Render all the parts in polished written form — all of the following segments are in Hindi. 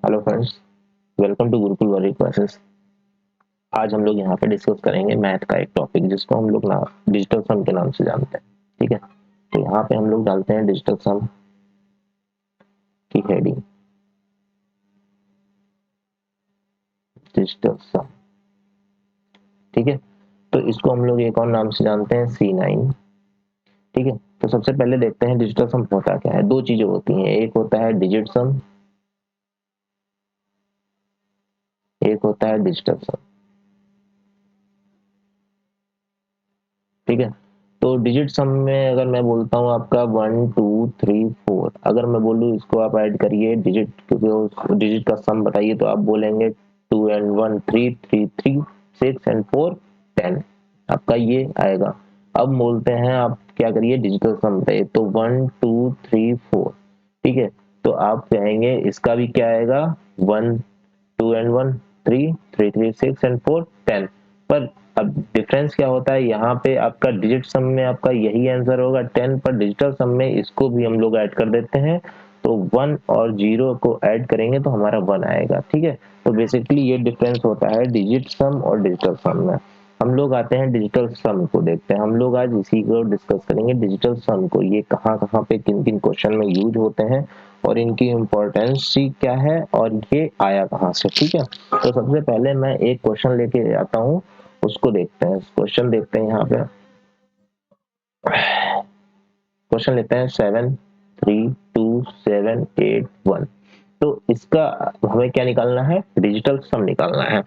Hello friends, welcome to Gurukul वर्री क्लासेस। आज हम लोग यहाँ पे डिस्कस करेंगे मैथ का एक टॉपिक जिसको हम लोग ना डिजिटल सम के नाम से जानते हैं। ठीक है, तो यहाँ पे हम लोग डालते हैं डिजिटल सम की हेडिंग, डिजिटल सम। ठीक है, तो इसको हम लोग एक और नाम से जानते हैं C9। ठीक है, तो सबसे पहले देखते हैं डिजिटल सम होता क्या है। दो चीजें होती हैं, एक होता है डिजिट सम, एक होता है डिजिटल सम। ठीक है, तो डिजिट सम में अगर मैं बोलता हूँ आपका 1 2 3 4, अगर मैं बोलूँ इसको आप ऐड करिए डिजिट, क्योंकि उस डिजिट का सम बताइए तो आप बोलेंगे 2 and 1 3, 3 3, 6 and 4 10, आपका ये आएगा। अब बोलते हैं आप क्या करिए डिजिटल सम बताइए, तो 1 2 3 4। ठीक है, तो आप कहेंगे इसका भी क्या आएगा, 1 2 and 1 3, 3 3 6 and 4 10। पर अब डिफरेंस क्या होता है, यहाँ पे आपका डिजिट सम में आपका यही आंसर होगा 10, पर डिजिटल सम में इसको भी हम लोग ऐड कर देते हैं, तो 1 और 0 को ऐड करेंगे तो हमारा 1 आएगा। ठीक है, तो बेसिकली ये डिफरेंस होता है डिजिट सम और डिजिटल सम में। हम लोग आते हैं डिजिटल सम को देखते हैं। हम लोग आज इसी को डिस्कस करेंगे, डिजिटल सम को, ये कहाँ कहाँ पे किन किन क्वेश्चन में यूज होते हैं और इनकी इम्पोर्टेंस क्या है और ये आया कहाँ से। ठीक है, तो सबसे पहले मैं एक क्वेश्चन लेके आता हूँ, उसको देखते हैं। क्वेश्चन देखते हैं यहाँ पे, क्वेश्चन लेते हैं 7 3 2 7 8 1। तो इसका हमें क्या निकालना है, डिजिटल सम निकालना है।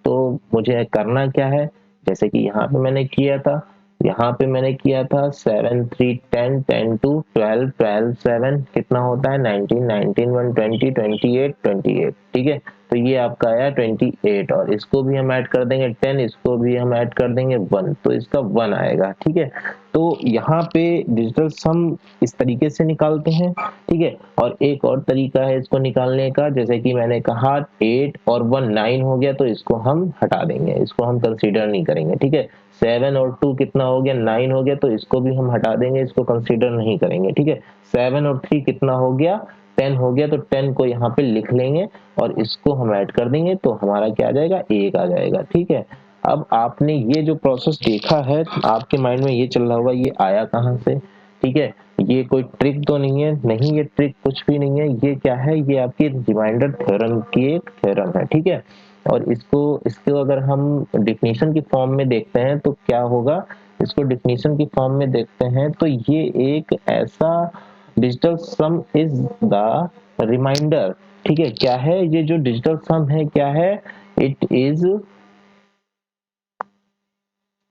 तो मुझे करना क्या है, जैसे कि यहाँ पे मैंने किया था, यहाँ पे मैंने किया था 7 3 10 10 2 12 12 7 कितना होता है 19 19 1 20 28 28। ठीक है, तो ये आपका आया 28, और इसको भी हम ऐड कर देंगे 10, इसको भी हम ऐड कर देंगे 1, तो इसका 1 आएगा। ठीक है, तो यहाँ पे डिजिटल सम इस तरीके से निकालते हैं। ठीक है, और एक और तरीका है इसको निकालने का, जैसे कि मैंने कहा 8 और 1 9 हो गया, तो इसको हम हटा देंगे, इसको हम कंसीडर नहीं करेंगे। ठीक है, 7 और 2 कितना हो गया 9 हो गया, तो इसको भी हम हटा देंगे, इसको कंसीडर नहीं करेंगे। ठीक है, 7 और 3 कितना हो गया 10 हो गया, तो 10 को यहाँ पे लिख लेंगे और इसको हम ऐड कर देंगे, तो हमारा क्या आ जाएगा 1 आ जाएगा। ठीक है, अब आपने ये जो प्रोसेस देखा है, आपके माइंड में ये चल रहा होगा ये आया कहाँ से। ठीक है, ये कोई ट्रिक तो नहीं है, नहीं ये ट्रिक कुछ भी नहीं है, ये क्या है, ये आपकी रिमाइंडर थ्योरम की एक थ्योरम है। ठीक है, और इसको अगर हम डिफिनीशन की फॉर्म में देखते हैं तो क्या होगा, इसको डिफिनीशन की फॉर्म में देखते हैं तो ये एक ऐसा digital sum is the reminder. ठीक है, क्या है ये जो डिजिटल सम है, क्या है, it is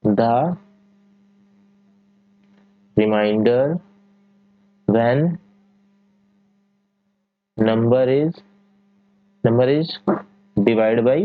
the reminder when number is divided by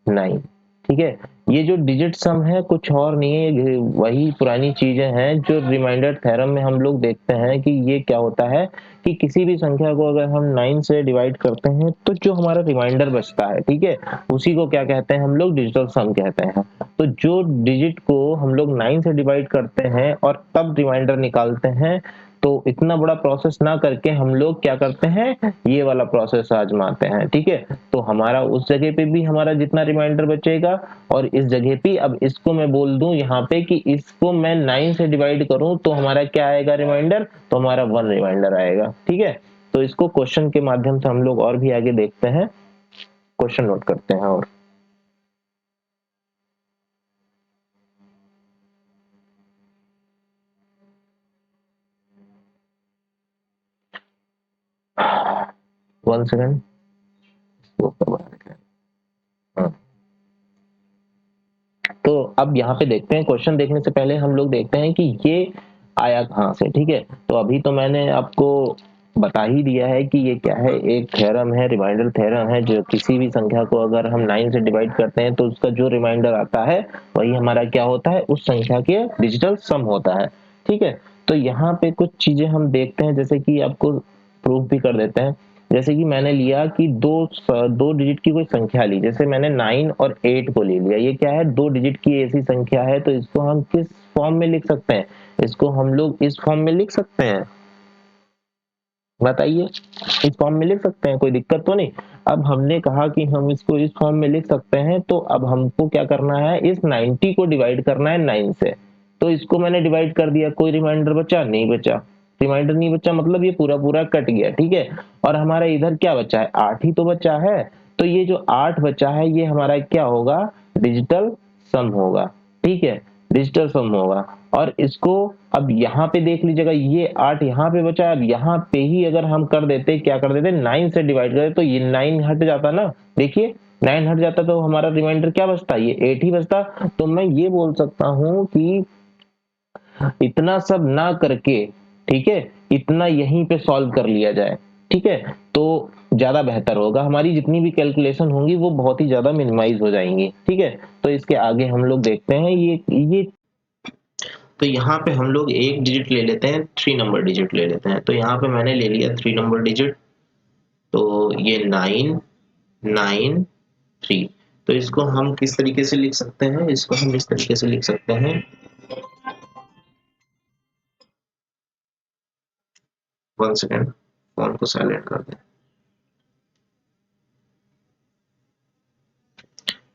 9। ठीक है, ये जो डिजिट सम है कुछ और नहीं है, ये वही पुरानी चीजें हैं जो रिमाइंडर थ्योरम में हम लोग देखते हैं कि ये क्या होता है कि किसी भी संख्या को अगर हम 9 से डिवाइड करते हैं तो जो हमारा रिमाइंडर बचता है, ठीक है, उसी को क्या कहते हैं हम लोग, डिजिटल सम कहते हैं। तो जो डिजिट को हम लोग 9 से डिवाइड करते हैं और तब रिमाइंडर निकालते हैं, तो इतना बड़ा प्रोसेस ना करके हम लोग क्या करते हैं, ये वाला प्रोसेस आजमाते हैं। ठीक है, तो हमारा उस जगह पे भी हमारा जितना रिमाइंडर बचेगा, और इस जगह पे अब इसको मैं बोल दूं यहाँ पे कि इसको मैं 9 से डिवाइड करूं तो हमारा क्या आएगा रिमाइंडर, तो हमारा 1 रिमाइंडर आएगा। ठीक है, तो इसको क्वेश्चन के माध्यम से हम लोग और भी आगे देखते हैं, क्वेश्चन नोट करते हैं। और 1 सेकेंड, तो अब यहाँ पे देखते हैं, क्वेश्चन देखने से पहले हम लोग देखते हैं कि ये आया कहाँ से। ठीक है, तो अभी तो मैंने आपको बता ही दिया है कि ये क्या है, एक थ्योरम है, रिमाइंडर थ्योरम है, जो किसी भी संख्या को अगर हम 9 से डिवाइड करते हैं तो उसका जो रिमाइंडर आता है वही हमारा क्या होता है, उस संख्या के डिजिटल सम होता है। ठीक है, तो यहाँ पे कुछ चीजें हम देखते हैं, जैसे कि आपको प्रूफ भी कर देते हैं। जैसे कि मैंने लिया कि दो डिजिट की कोई संख्या ली, जैसे मैंने 9 और 8 को ले लिया, ये क्या है, दो डिजिट की ऐसी संख्या है, तो इसको हम किस फॉर्म में लिख सकते हैं, इसको हम लोग इस फॉर्म में लिख सकते हैं। बताइए, इस फॉर्म में लिख सकते हैं, कोई दिक्कत तो नहीं। अब हमने कहा कि हम इसको इस फॉर्म में लिख सकते हैं, तो अब हमको क्या करना है, इस 90 को डिवाइड करना है 9 से। तो इसको मैंने डिवाइड कर दिया, कोई रिमाइंडर बचा नहीं, बचा रिमाइंडर नहीं बचा, मतलब ये पूरा पूरा कट गया, ठीक है। और हमारा इधर क्या बचा है, 8 ही तो बचा है। तो ये जो 8 बचा है ये हमारा क्या होगा, डिजिटल सम होगा, ठीक है, डिजिटल सम होगा। और इसको अब यहाँ पे देख लीजिएगा, ये 8 यहाँ पे बचा है। अब यहाँ पे ही अगर हम कर देते, क्या कर देते, 9 से डिवाइड कर देते, तो ये 9 हट जाता ना, देखिए 9 हट जाता, तो हमारा रिमाइंडर क्या बचता, ये 8 ही बचता। तो मैं ये बोल सकता हूँ कि इतना सब ना करके, ठीक है, इतना यहीं पे सॉल्व कर लिया जाए, ठीक है, तो ज्यादा बेहतर होगा। हमारी जितनी भी कैलकुलेशन होंगी वो बहुत ही ज्यादा मिनिमाइज हो जाएंगी, ठीक है। तो इसके आगे हम लोग देखते हैं ये तो यहाँ पे हम लोग एक डिजिट ले लेते हैं, 3 नंबर डिजिट ले लेते हैं। तो यहाँ पे मैंने ले लिया 3 नंबर डिजिट, तो ये 993। तो इसको हम किस तरीके से लिख सकते हैं, इसको हम इस तरीके से लिख सकते हैं, 1 सेकेंड, फोन को साइलेंट कर दें।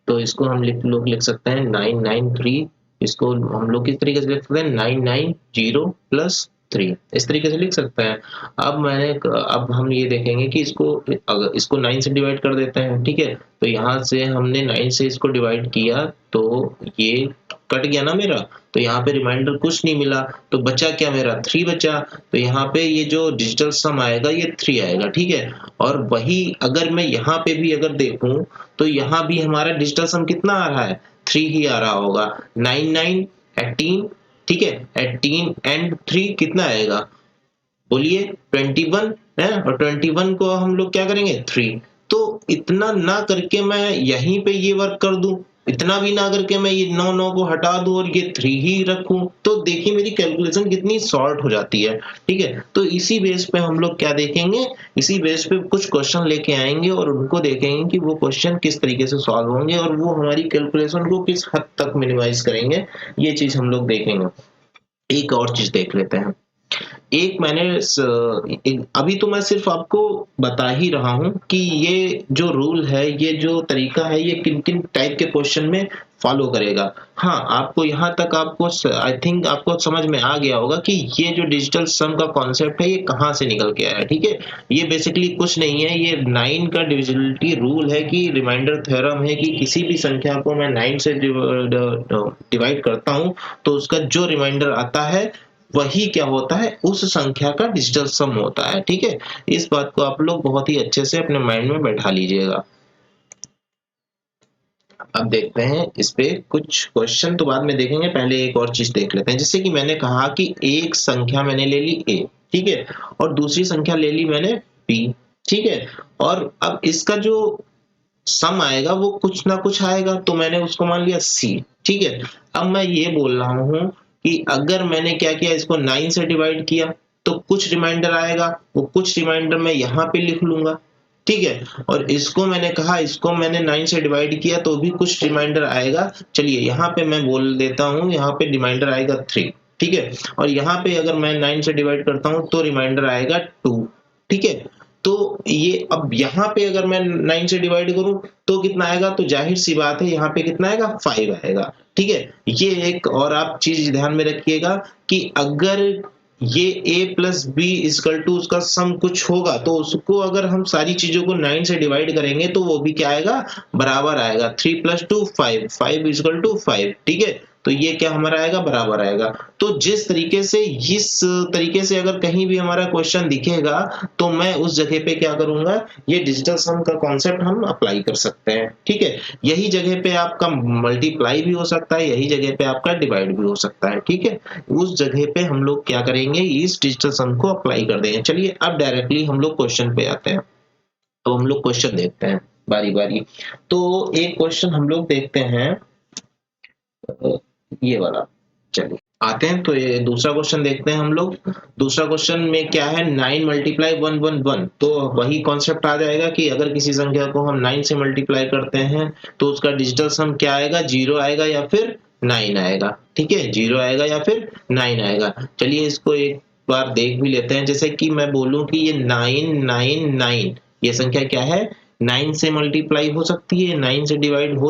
तो इसको हम लोग लिख सकते हैं 993, इसको हम लोग किस तरीके से लिख सकते हैं, 990 प्लस 3, इस तरीके से लिख सकते हैं। अब हम ये देखेंगे कि इसको, अगर इसको 9 से डिवाइड कर देते हैं, ठीक है, तो यहाँ से हमने 9 से इसको डिवाइड किया, तो ये कट गया ना मेरा, तो यहाँ पे रिमाइंडर कुछ नहीं मिला, तो बचा क्या मेरा, 3 बचा। तो यहाँ पे ये जो डिजिटल सम आएगा ये 3 आएगा, ठीक है। और वही अगर मैं यहाँ पे भी अगर देखूं, तो यहाँ भी हमारा डिजिटल सम कितना आ रहा है, 3 ही आ रहा होगा। 9 9 18, ठीक है, 18 एंड 3 कितना आएगा, बोलिए 21 है। और 21 को हम लोग क्या करेंगे, 3। तो इतना ना करके मैं यहीं पे ये वर्क कर दूं, इतना भी ना करके मैं ये 9 9 को हटा दूं और ये 3 ही रखूं, तो देखिए मेरी कैलकुलेशन कितनी शॉर्ट हो जाती है, ठीक है। तो इसी बेस पे हम लोग क्या देखेंगे, इसी बेस पे कुछ क्वेश्चन लेके आएंगे और उनको देखेंगे कि वो क्वेश्चन किस तरीके से सॉल्व होंगे और वो हमारी कैलकुलेशन को किस हद तक मिनिमाइज करेंगे, ये चीज हम लोग देखेंगे। एक और चीज देख लेते हैं। एक मैंने अभी तो मैं सिर्फ आपको बता ही रहा हूं कि ये जो रूल है, ये जो तरीका है, ये किन किन टाइप के क्वेश्चन में फॉलो करेगा। हाँ, आपको यहाँ तक आपको आई थिंक आपको समझ में आ गया होगा कि ये जो डिजिटल सम का कॉन्सेप्ट है ये कहाँ से निकल के आया है, ठीक है। ये बेसिकली कुछ नहीं है, ये 9 का डिविजिबिलिटी रूल है, कि रिमाइंडर थ्योरम है, कि किसी भी संख्या को मैं 9 से डिवाइड करता हूँ तो उसका जो रिमाइंडर आता है वही क्या होता है, उस संख्या का डिजिटल सम होता है, ठीक है। इस बात को आप लोग बहुत ही अच्छे से अपने माइंड में बैठा लीजिएगा। अब देखते हैं इस पे कुछ क्वेश्चन, तो बाद में देखेंगे, पहले एक और चीज देख लेते हैं। जैसे कि मैंने कहा कि एक संख्या मैंने ले ली a, ठीक है, और दूसरी संख्या ले ली मैंने b, ठीक है। और अब इसका जो सम आएगा वो कुछ ना कुछ आएगा, तो मैंने उसको मान लिया c, ठीक है। अब मैं ये बोल रहा हूं कि अगर मैंने क्या किया, इसको 9 से डिवाइड किया तो कुछ रिमाइंडर आएगा, वो कुछ रिमाइंडर मैं यहाँ पे लिख लूंगा, ठीक है। और इसको मैंने कहा, इसको मैंने 9 से डिवाइड किया तो भी कुछ रिमाइंडर आएगा। चलिए यहाँ पे मैं बोल देता हूँ, यहाँ पे रिमाइंडर आएगा 3, ठीक है। और यहाँ पे अगर मैं 9 से डिवाइड करता हूँ तो रिमाइंडर आएगा 2, ठीक है। तो ये अब यहाँ पे अगर मैं 9 से डिवाइड करूं तो कितना आएगा, तो जाहिर सी बात है यहाँ पे कितना आएगा, 5 आएगा, ठीक है। ये एक और आप चीज ध्यान में रखिएगा कि अगर ये a plus B equal to उसका सम कुछ होगा, तो उसको अगर हम सारी चीजों को 9 से डिवाइड करेंगे तो वो भी क्या आएगा, बराबर आएगा। 3 प्लस 2 5, 5 इजकल टू 5, ठीक है। तो ये क्या हमारा आएगा, बराबर आएगा। तो जिस तरीके से, इस तरीके से अगर कहीं भी हमारा क्वेश्चन दिखेगा तो मैं उस जगह पे क्या करूंगा, ये डिजिटल सम का कॉन्सेप्ट हम अप्लाई कर सकते हैं, ठीक है। यही जगह पे आपका मल्टीप्लाई भी हो सकता है, यही जगह पे आपका डिवाइड भी हो सकता है, ठीक है। उस जगह पे हम लोग क्या करेंगे, इस डिजिटल सम को अप्लाई कर देंगे। चलिए अब डायरेक्टली हम लोग क्वेश्चन पे आते हैं। अब हम लोग क्वेश्चन देखते हैं बारी बारी। तो एक क्वेश्चन हम लोग देखते हैं, ये वाला। चलिए आते हैं, तो ये दूसरा क्वेश्चन देखते हैं हम लोग। दूसरा क्वेश्चन में क्या है, 9 मल्टीप्लाई 1 1 1। तो वही कॉन्सेप्ट आ जाएगा कि अगर किसी संख्या को हम 9 से मल्टीप्लाई करते हैं तो उसका डिजिटल सम क्या आएगा, 0 आएगा या फिर 9 आएगा, ठीक है। 0 आएगा या फिर 9 आएगा। चलिए इसको एक बार देख भी लेते हैं। जैसे कि मैं बोलूं कि ये 999, ये संख्या क्या है, 9 से मल्टीप्लाई हो सकती है, 9 से डिवाइड हो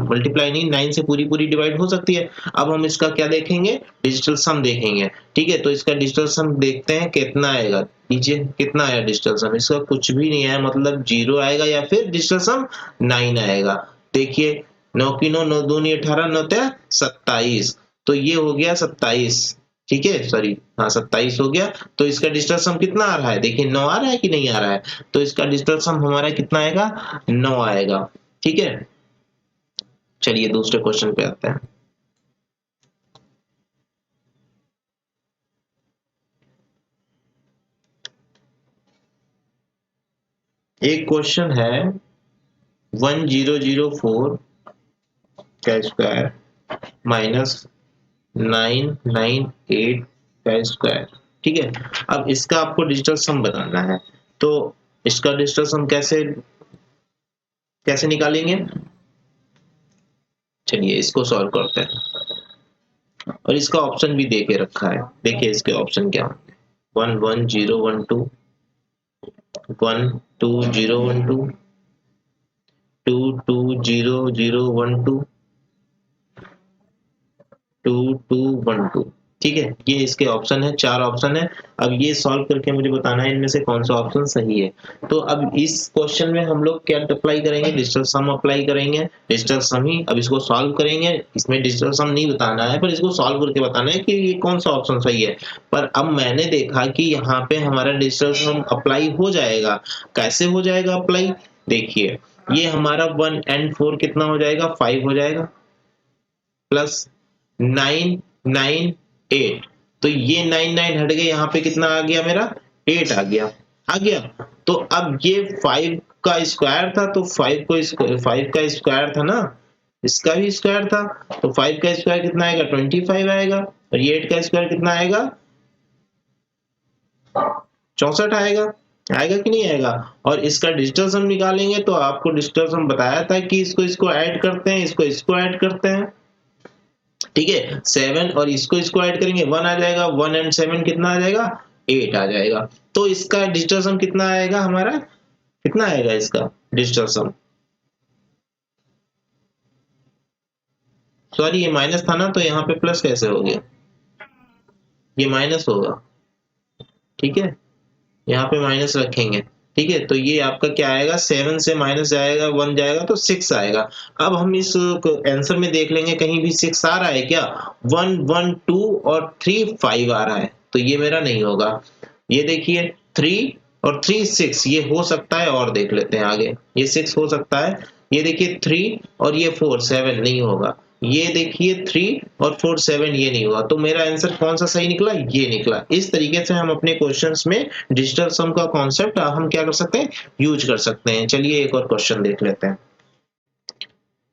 मल्टीप्लाई नहीं, 9 से पूरी पूरी डिवाइड हो सकती है। अब हम इसका क्या देखेंगे, डिजिटल सम देखेंगे। ठीक है, तो इसका डिजिटल सम देखते हैं कितना आएगा। लीजिए कितना आया डिजिटल सम, इसका कुछ भी नहीं आया, मतलब 0 आएगा या फिर डिजिटल सम 9 आएगा। देखिए 9 की 9, 9 दूनी 18, 9 तिया 27, तो ये हो गया 27। ठीक है, सॉरी, हाँ 27 हो गया। तो इसका डिजिटल सम कितना आ रहा है, देखिए 9 आ रहा है कि नहीं आ रहा है, तो इसका डिजिटल सम हमारा कितना आएगा, 9 आएगा। ठीक है, चलिए दूसरे क्वेश्चन पे आते हैं। एक क्वेश्चन है 1004 का स्क्वायर माइनस 998 का स्क्वायर। ठीक है, अब इसका आपको डिजिटल सम बताना है, तो इसका डिजिटल सम कैसे कैसे निकालेंगे, चलिए इसको सॉल्व करते हैं। और इसका ऑप्शन भी दे के रखा है, देखिए इसके ऑप्शन क्या होंगे, 11012, 12012, 220012, 2212। ठीक है, ये इसके ऑप्शन है, 4 ऑप्शन है। अब ये सॉल्व करके मुझे बताना है इनमें से कौन सा ऑप्शन सही है। तो अब इस क्वेश्चन में हम लोग क्या अप्लाई करेंगे, डिजिटल सम अप्लाई करेंगे, डिजिटल सम ही। अब इसको सॉल्व करेंगे, इसमें डिजिटल सम नहीं बताना है, पर इसको सॉल्व करके बताना है कि ये कौन सा ऑप्शन सही है। पर अब मैंने देखा कि यहाँ पे हमारा डिजिटल सम अप्लाई हो जाएगा। कैसे हो जाएगा अप्लाई, देखिए ये हमारा 1 and 4 कितना हो जाएगा, 5 हो जाएगा, प्लस 998, तो ये 99 हट गए, यहाँ पे कितना आ गया मेरा, 8 आ गया। तो अब ये 5 का स्क्वायर था, तो 5 का स्क्वायर था ना, इसका भी स्क्वायर था, तो 5 का स्क्वायर कितना आएगा, 25 आएगा, और ये 8 का स्क्वायर कितना आएगा, 64 आएगा। आएगा कि नहीं आएगा। और इसका डिजिटल सम निकालेंगे, तो आपको डिजिटल सम बताया था कि इसको ऐड करते हैं, इसको ऐड करते हैं। ठीक है, 7 और इसको ऐड करेंगे, 1 आ जाएगा, 1 and 7 कितना आ जाएगा, 8 आ जाएगा। तो इसका डिजिटल सम कितना आएगा हमारा, कितना आएगा इसका डिजिटल सम, सॉरी ये माइनस था ना, तो यहाँ पे प्लस कैसे हो गया, ये माइनस होगा। ठीक है, यहाँ पे माइनस रखेंगे। ठीक है, तो ये आपका क्या आएगा, 7 से माइनस जाएगा, 1 जाएगा, तो 6 आएगा। अब हम इस आंसर में देख लेंगे कहीं भी 6 आ रहा है क्या, 1 1 2 और 3 5 आ रहा है, तो ये मेरा नहीं होगा। ये देखिए 3 और 3 6, ये हो सकता है, और देख लेते हैं आगे, ये 6 हो सकता है। ये देखिए 3 और ये 4 7 नहीं होगा। ये देखिए 3 और 4 7, ये नहीं हुआ। तो मेरा आंसर कौन सा सही निकला, ये निकला। इस तरीके से हम अपने क्वेश्चंस में डिजिटल सम का कॉन्सेप्ट हम क्या कर सकते हैं, यूज कर सकते हैं। चलिए एक और क्वेश्चन देख लेते हैं।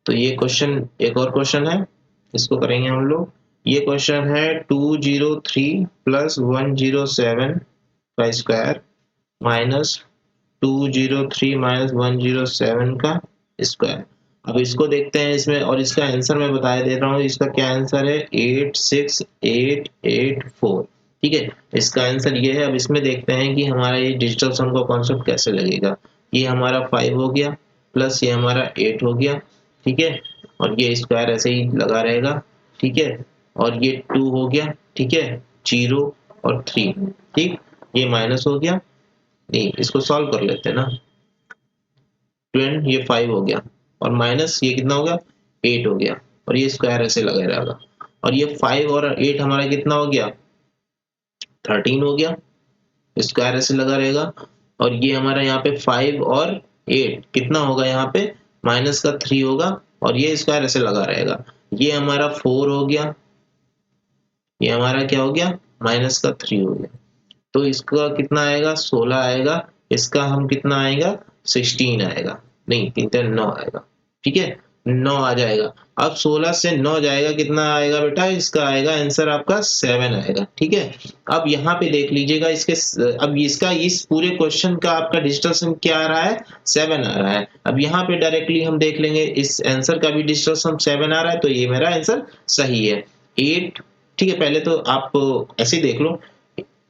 तो ये क्वेश्चन, एक और क्वेश्चन है, इसको करेंगे हम लोग। ये क्वेश्चन है 203 प्लस 107 का स्क्वायर माइनस 203 माइनस 107 का स्क्वायर। अब इसको देखते हैं इसमें, और इसका आंसर मैं बता दे रहा हूँ, इसका क्या आंसर है, 86884। ठीक है, इसका आंसर ये है। अब इसमें देखते हैं कि हमारा ये डिजिटल सम का कॉन्सेप्ट कैसे लगेगा। ये हमारा 5 हो गया, प्लस ये हमारा 8 हो गया। ठीक है, और ये स्क्वायर ऐसे ही लगा रहेगा। ठीक है, और ये 2 हो गया। ठीक है, 0 और 3। ठीक, ये माइनस हो गया, नहीं इसको सॉल्व कर लेते हैं ना, 12, ये 5 हो गया, और माइनस ये कितना हो गया, 8 हो गया, और ये स्क्वायर ऐसे लगा रहेगा। और ये 5 और 8 हमारा कितना हो गया, 13 हो गया, स्क्वायर ऐसे लगा रहेगा। और ये हमारा यहाँ पे 5 और 8 कितना होगा, यहाँ पे माइनस का 3 होगा, और ये स्क्वायर ऐसे लगा रहेगा। ये हमारा 4 हो गया, ये हमारा क्या हो गया, माइनस का 3 हो गया। तो इसका कितना आएगा, 16 आएगा। इसका हम कितना आएगा, 16 आएगा, नहीं 3 9 आएगा। ठीक है, 9 आ जाएगा। अब 16 से 9 जाएगा, कितना आएगा बेटा, इसका आएगा आंसर आपका 7 आएगा। ठीक है, अब यहाँ पे देख लीजिएगा इसके, अब इसका इस पूरे क्वेश्चन का आपका डिजिटल सम क्या आ रहा है, 7 आ रहा है। अब यहाँ पे डायरेक्टली हम देख लेंगे, इस आंसर का भी डिजिटल सम 7 आ रहा है, तो ये मेरा आंसर सही है। 8, ठीक है, पहले तो आप ऐसे ही देख लो,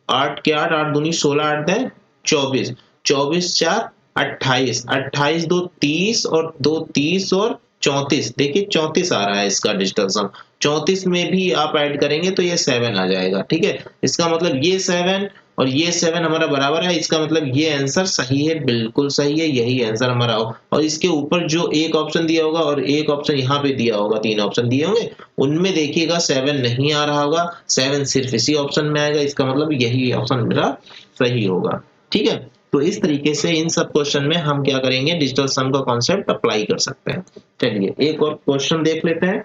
8 के 8, 8 दूनी 16, 8 है 24, 24 4 28, 28 2 30 और 2 30 और 34, देखिए 34 आ रहा है इसका डिजिटल सम। 34 में भी आप ऐड करेंगे तो ये 7 आ जाएगा। ठीक है, इसका मतलब ये 7 और ये 7 हमारा बराबर है, इसका मतलब ये आंसर सही है, बिल्कुल सही है, यही आंसर हमारा हो। और इसके ऊपर जो एक ऑप्शन दिया होगा और एक ऑप्शन यहाँ पे दिया होगा, 3 ऑप्शन दिए होंगे, उनमें देखिएगा 7 नहीं आ रहा होगा, 7 सिर्फ इसी ऑप्शन में आएगा, इसका मतलब यही ऑप्शन मेरा सही होगा। ठीक है, तो इस तरीके से इन सब क्वेश्चन में हम क्या करेंगे, डिजिटल सम का कॉन्सेप्ट अप्लाई कर सकते हैं। चलिए एक और क्वेश्चन देख लेते हैं।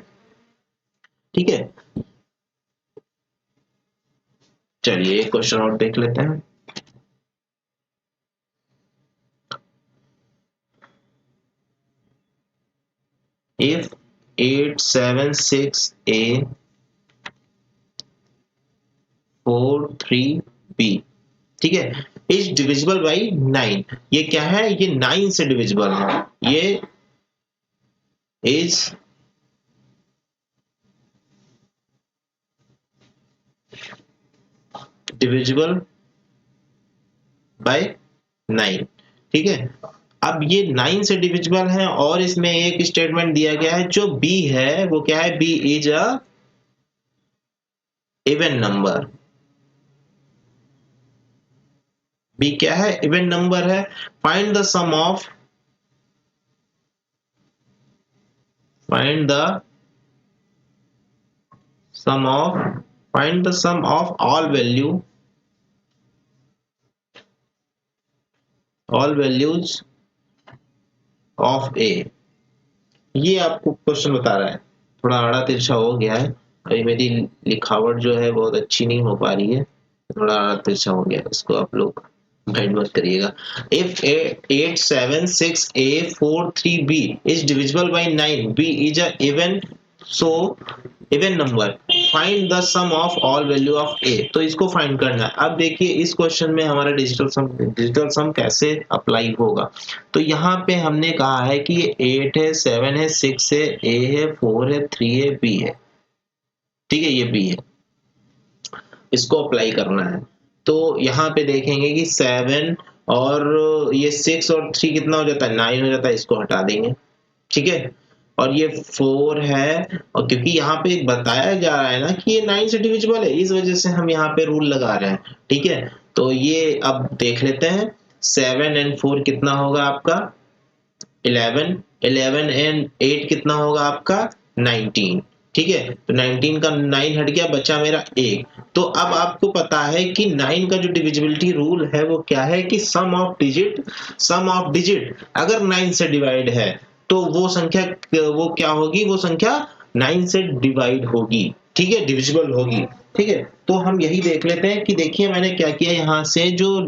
ठीक है, चलिए एक क्वेश्चन और देख लेते हैं। If 876A 43B, ठीक है, इज डिविजिबल बाई 9, ये क्या है, ये 9 से डिविजिबल है, ये इज डिविजिबल बाय 9। ठीक है, अब ये 9 से डिविजिबल है और इसमें एक स्टेटमेंट दिया गया है, जो B है वो क्या है, B is a even number. B क्या है, इवन नंबर है। Find the sum of, find the sum of, find the sum of all values of A। ये आपको क्वेश्चन बता रहा है, थोड़ा आड़ा तिरछा हो गया है, अभी मेरी लिखावट जो है बहुत अच्छी नहीं हो पा रही है, थोड़ा आड़ा तिरछा हो गया, इसको आप लोग माइंड मत करिएगा। If 876A43B is divisible by 9, B is a even, so even number, find the sum of all value of A. तो इसको फाइंड करना है। अब देखिए इस क्वेश्चन में हमारा डिजिटल सम कैसे अप्लाई होगा। तो यहाँ पे हमने कहा है कि ये 8 है, 7 है, 6 है, ए है, 4 है, 3 है, बी है। ठीक है, ये बी है, इसको अप्लाई करना है। तो यहाँ पे देखेंगे कि 7 और ये 6 और 3 कितना हो जाता है, 9 हो जाता है, इसको हटा देंगे। ठीक है, और ये 4 है, और क्योंकि यहाँ पे बताया जा रहा है ना कि ये 9 से डिविजिबल है, इस वजह से हम यहाँ पे रूल लगा रहे हैं। ठीक है, तो ये अब देख लेते हैं, 7 एंड 4 कितना होगा आपका 11, 11 एंड 8 कितना होगा आपका 19। ठीक है, तो 19 का 9 हट गया, बचा मेरा 1। तो अब आपको पता है कि 9 का जो डिविजिबिलिटी रूल है वो क्या है कि सम ऑफ डिजिट अगर 9 से डिवाइड है तो वो संख्या वो क्या होगी, वो संख्या 9 से डिवाइड होगी। ठीक है, डिविजिबल होगी। ठीक है, तो हम यही देख लेते हैं कि देखिए मैंने क्या किया, यहाँ से जो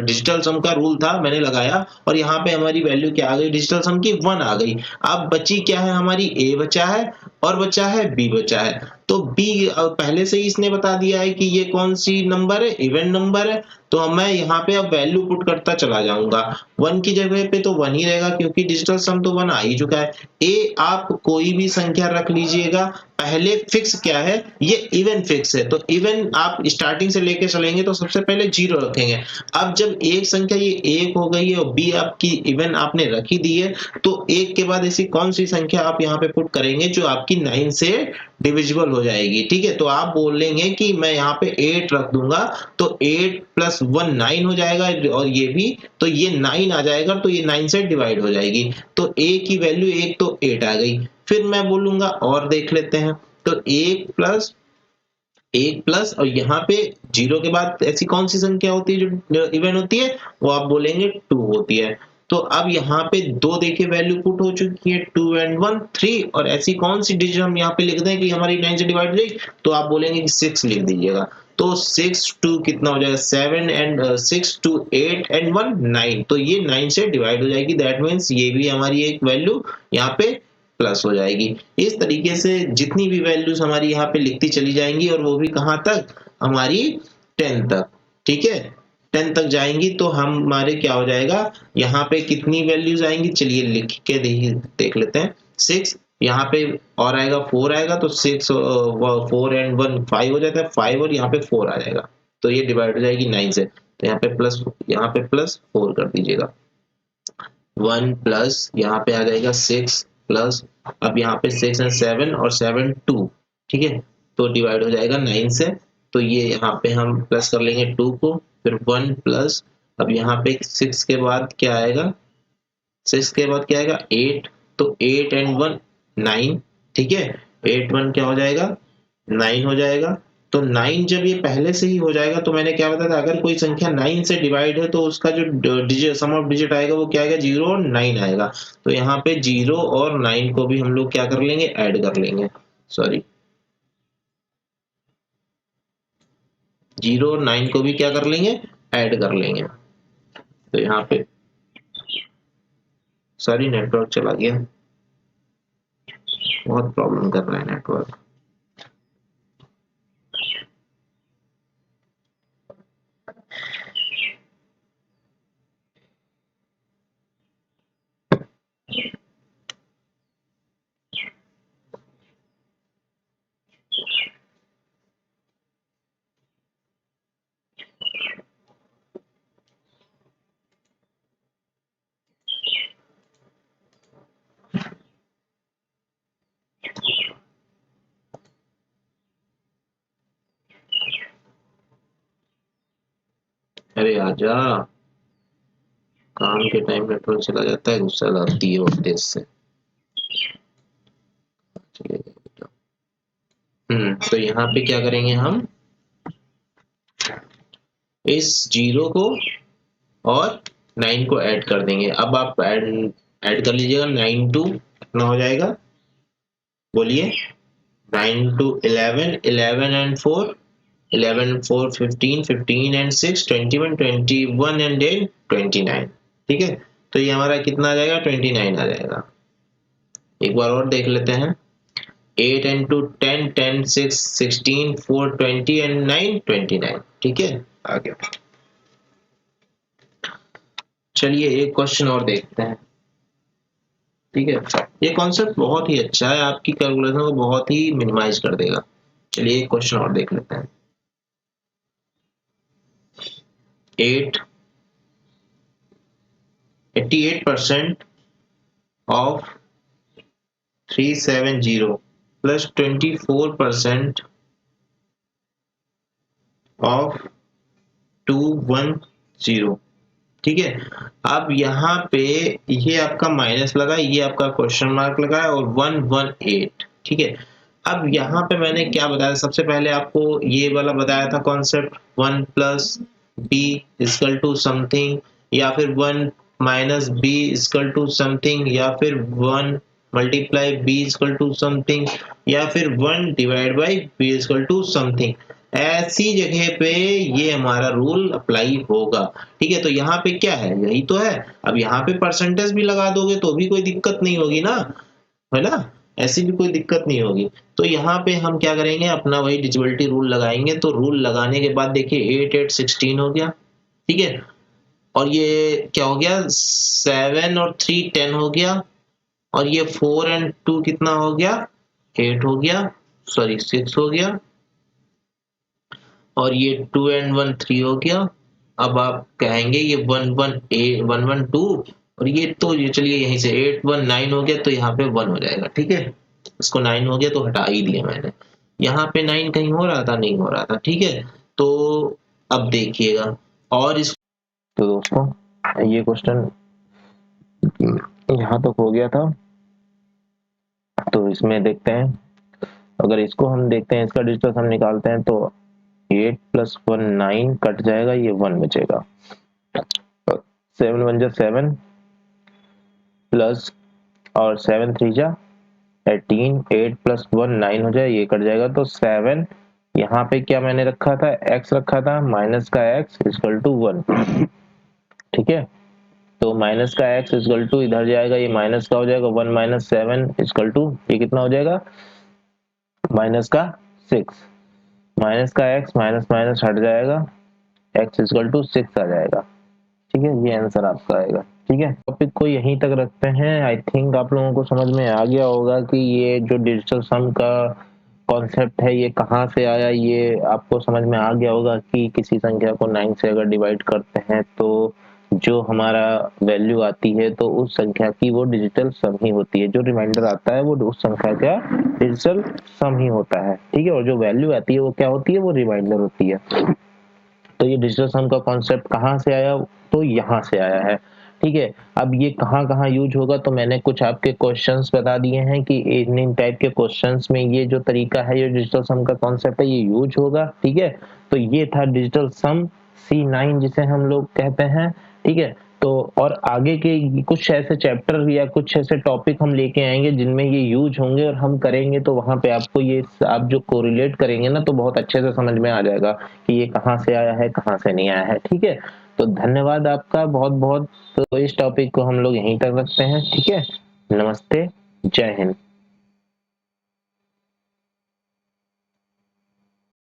डिजिटल सम का रूल था मैंने लगाया, और यहाँ पे हमारी वैल्यू क्या आ गई, डिजिटल सम की 1 आ गई। अब बची क्या है, हमारी ए बचा है और बचा है बी बचा है। तो बी पहले से ही इसने बता दिया है कि ये कौन सी नंबर है, इवन नंबर है। तो मैं यहाँ पे अब वैल्यू पुट करता चला जाऊंगा, 1 की जगह पे तो 1 ही रहेगा क्योंकि डिजिटल सम तो 1 आ ही चुका है। ए आप कोई भी संख्या रख लीजिएगा, पहले फिक्स क्या है, ये इवन फिक्स है, तो इवन आप स्टार्टिंग से लेके चलेंगे तो सबसे पहले 0 रखेंगे। अब जब एक संख्या ये 1 हो गई है और बी आपकी इवन आपने रखी दी है, तो 1 के बाद ऐसी कौन सी संख्या आप यहाँ पे पुट करेंगे जो आपकी 9 से डिविजिबल हो जाएगी। ठीक है, तो आप बोलेंगे कि मैं यहाँ पे 8 रख दूंगा, तो 8 + 1 9 हो जाएगा, और ये भी, तो ये 9 आ जाएगा, तो ये 9 से डिवाइड हो जाएगी। तो a की वैल्यू 1 तो 8 आ गई। फिर मैं बोलूंगा और देख लेते हैं, तो 1 प्लस और यहाँ पे 0 के बाद ऐसी कौन सी संख्या होती है जो इवन होती है, वो आप बोलेंगे 2 होती है। तो अब यहाँ पे 2 देखिए वैल्यू पुट हो चुकी है, 2 and 1 3, और ऐसी कौन सी डिजिट हम यहाँ पे लिख दें कि हमारी 9 से डिवाइड हो जाएगी, तो आप बोलेंगे कि 6 लिख दीजिएगा। तो 6 2 कितना हो जाएगा, 7 and 6 2 8 and 1 9, तो ये 9 से डिवाइड हो जाएगी। दैट मीन्स ये भी हमारी एक वैल्यू यहाँ पे प्लस हो जाएगी। इस तरीके से जितनी भी वैल्यूज हमारी यहाँ पे लिखती चली जाएंगी, और वो भी कहाँ तक, हमारी 10 तक। ठीक है, 10 तक जाएंगी तो हमारे क्या हो जाएगा, यहाँ पे कितनी वैल्यूज आएंगी, चलिए लिख के देख लेते हैं। 6 यहाँ पे और आएगा 4 आएगा तो 6 4 एंड 1 5 हो जाता है 5 और यहाँ पे 4 आ जाएगा तो ये डिवाइड हो जाएगी 9 से तो यहाँ पे प्लस 4 कर दीजिएगा 1 प्लस यहाँ पे आ जाएगा 6 प्लस अब यहाँ पे 6 एंड 7 और 7 2 ठीक है तो डिवाइड हो जाएगा 9 से तो ये यहाँ पे हम प्लस कर लेंगे 2 को फिर 1 प्लस अब यहाँ पे 6 के बाद क्या आएगा 6 के बाद क्या आएगा 8 तो 8 एंड 1 9 ठीक है 8 1 क्या हो जाएगा 9 हो जाएगा तो 9 जब ये पहले से ही हो जाएगा तो मैंने क्या बताया था अगर कोई संख्या 9 से डिवाइड है तो उसका जो डिजिट सम ऑफ डिजिट आएगा वो क्या आएगा 0 और 9 आएगा तो यहाँ पे 0 और 9 को भी हम लोग क्या कर लेंगे ऐड कर लेंगे सॉरी 0 और 9 को भी क्या कर लेंगे ऐड कर लेंगे तो यहाँ पे सॉरी नेटवर्क चला गया बहुत प्रॉब्लम कर रहा है नेटवर्क अरे आजा काम के टाइम नेटवर्क चला जाता है गुस्सा लाती है बहुत तेज से तो यहाँ पे क्या करेंगे हम इस 0 को और 9 को ऐड कर देंगे अब आप ऐड कर लीजिएगा 9 टू कितना हो जाएगा बोलिए 9 टू 11 11 एंड 4 11 4 15 15 एंड 6 21 21 एंड 8 29 ठीक है तो ये हमारा कितना आ जाएगा 29 आ जाएगा एक बार और देख लेते हैं 8 and 2 10 10 6 16 4 20 and 9 29 ठीक है आगे चलिए एक क्वेश्चन और देखते हैं ठीक है ये कॉन्सेप्ट बहुत ही अच्छा है आपकी कैलकुलेशन को बहुत ही मिनिमाइज कर देगा चलिए एक क्वेश्चन और देख लेते हैं 88% of 370 plus 24% of 210 ठीक है अब यहाँ पे ये आपका माइनस लगा ये आपका क्वेश्चन मार्क लगा है और 118 ठीक है अब यहाँ पे मैंने क्या बताया सबसे पहले आपको ये वाला बताया था concept 1 plus B equal to something या फिर 1 minus B equal to something या फिर 1 multiply B equal to something या फिर 1 divide by B equal to something ऐसी जगह पे ये हमारा रूल अप्लाई होगा ठीक है तो यहाँ पे क्या है यही तो है अब यहाँ पे परसेंटेज भी लगा दोगे तो भी कोई दिक्कत नहीं होगी ना है ना ऐसी भी कोई दिक्कत नहीं होगी तो यहाँ पे हम क्या करेंगे अपना वही डिजिबिलिटी रूल लगाएंगे तो रूल लगाने के बाद देखिए 8 8 16 हो गया ठीक है और ये क्या हो गया 7 और 3 10 हो गया और ये 4 एंड 2 कितना हो गया 8 हो गया सॉरी 6 हो गया और ये 2 एंड 1 3 हो गया अब आप कहेंगे ये 112 और ये तो ये चलिए यहीं से 8 1 9 हो गया तो यहाँ पे 1 हो जाएगा ठीक है इसको 9 हो गया तो हटा ही दिया मैंने यहाँ पे 9 कहीं हो रहा था नहीं हो रहा था ठीक है तो अब देखिएगा और इस तो दोस्तों ये क्वेश्चन यहाँ तक हो गया था तो इसमें देखते हैं अगर इसको हम देखते हैं इसका डिजिटल सम निकालते हैं तो 8 प्लस 1 9 कट जाएगा ये 1 बचेगा 7 1 जा 7 प्लस और 7 3 जा 18 8 प्लस 1 9 हो जाए ये कट जाएगा तो 7 यहाँ पे क्या मैंने रखा था x रखा था माइनस का x इक्वल टू 1 ठीक है तो माइनस का x इक्वल टू इधर जाएगा ये माइनस का हो जाएगा 1 माइनस 7 इक्वल टू ये कितना हो जाएगा माइनस का 6 माइनस का x माइनस माइनस हट जाएगा x इक्वल टू 6 आ जाएगा ठीक है, ये आंसर आपका आएगा। ठीक है, टॉपिक को यहीं तक रखते हैं। आई थिंक आप लोगों को समझ में आ गया होगा कि ये जो डिजिटल सम का कॉन्सेप्ट है ये कहाँ से आया, ये आपको समझ में आ गया होगा कि किसी संख्या को 9 से अगर डिवाइड करते हैं तो जो हमारा वैल्यू आती है तो उस संख्या की वो डिजिटल सम ही होती है, जो रिमाइंडर आता है वो उस संख्या का डिजिटल सम ही होता है। ठीक है, और जो वैल्यू आती है वो क्या होती है, वो रिमाइंडर होती है। तो ये डिजिटल सम का कॉन्सेप्ट कहाँ से आया, तो यहाँ से आया है। ठीक है, अब ये कहाँ कहाँ यूज होगा, तो मैंने कुछ आपके क्वेश्चंस बता दिए हैं कि इन टाइप के क्वेश्चंस में ये जो तरीका है, ये डिजिटल सम का कॉन्सेप्ट है, ये यूज होगा। ठीक है, तो ये था डिजिटल सम C9 जिसे हम लोग कहते हैं। ठीक है, तो और आगे के कुछ ऐसे चैप्टर या कुछ ऐसे टॉपिक हम लेके आएंगे जिनमें ये यूज होंगे और हम करेंगे, तो वहां पे आपको ये आप जो कोरिलेट करेंगे ना तो बहुत अच्छे से समझ में आ जाएगा कि ये कहाँ से आया है, कहाँ से नहीं आया है। ठीक है, तो धन्यवाद आपका बहुत बहुत। तो इस टॉपिक को हम लोग यहीं तक रखते हैं। ठीक है, नमस्ते, जय हिंद।